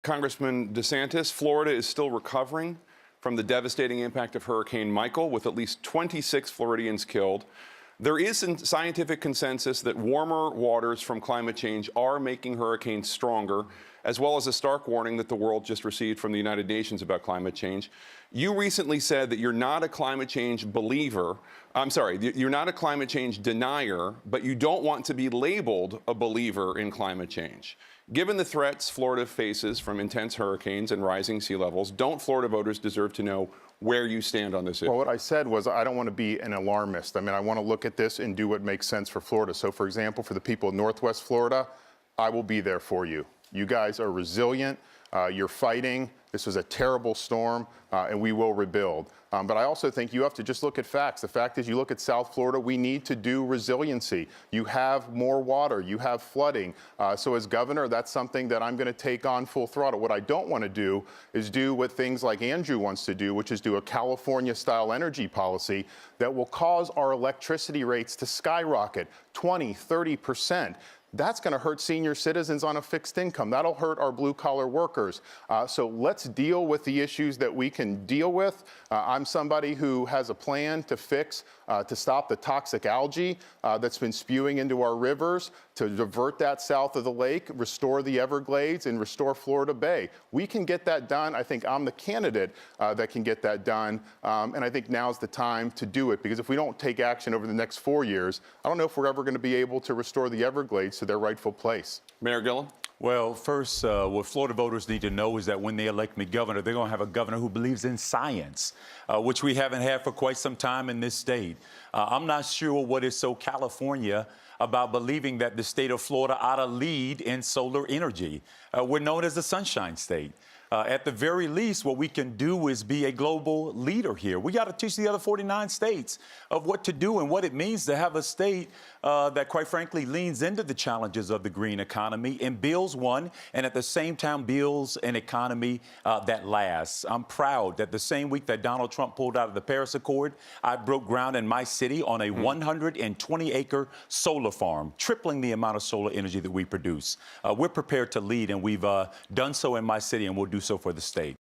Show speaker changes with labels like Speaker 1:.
Speaker 1: Congressman DeSantis, Florida is still recovering from the devastating impact of Hurricane Michael, with at least 26 Floridians killed. There is scientific consensus that warmer waters from climate change are making hurricanes stronger, as well as a stark warning that the world just received from the United Nations about climate change. You recently said that you're not a climate change believer. I'm sorry, you're not a climate change denier, but you don't want to be labeled a believer in climate change. Given the threats Florida faces from intense hurricanes and rising sea levels, don't Florida voters deserve to know where you stand on this issue?
Speaker 2: Well, what I said was I don't want to be an alarmist. I mean, I want to look at this and do what makes sense for Florida. So, for example, for the people in Northwest Florida, I will be there for you. You guys are resilient. You're fighting. This was a terrible storm, and we will rebuild. But I also think you have to just look at facts. The fact is, you look at South Florida, we need to do resiliency. You have more water. You have flooding. So as governor, that's something that I'm going to take on full throttle. What I don't want to do is do what things like Andrew wants to do, which is do a California-style energy policy that will cause our electricity rates to skyrocket 20, 30%. That's going to hurt senior citizens on a fixed income. That'll hurt our blue-collar workers. So let's deal with the issues that we can deal with. I'm somebody who has a plan to fix, to stop the toxic algae that's been spewing into our rivers, to divert that south of the lake, restore the Everglades, and restore Florida Bay. We can get that done. I think I'm the candidate that can get that done. And I think now's the time to do it, because if we don't take action over the next 4 years, I don't know if we're ever going to be able to restore the Everglades to their rightful place.
Speaker 1: Mayor Gillum?
Speaker 3: Well, first, what Florida voters need to know is that when they elect me governor, they're going to have a governor who believes in science, which we haven't had for quite some time in this state. I'm not sure what is so California about believing that the state of Florida ought to lead in solar energy. We're known as the Sunshine State. At the very least, what we can do is be a global leader here. We got to teach the other 49 states of what to do and what it means to have a state that, quite frankly, leans into the challenges of the green economy and builds one, and at the same time builds an economy that lasts. I'm proud that the same week that Donald Trump pulled out of the Paris Accord, I broke ground in my city on a 120-acre solar farm, tripling the amount of solar energy that we produce. We're prepared to lead, and we've done so in my city, and we'll do so for the state.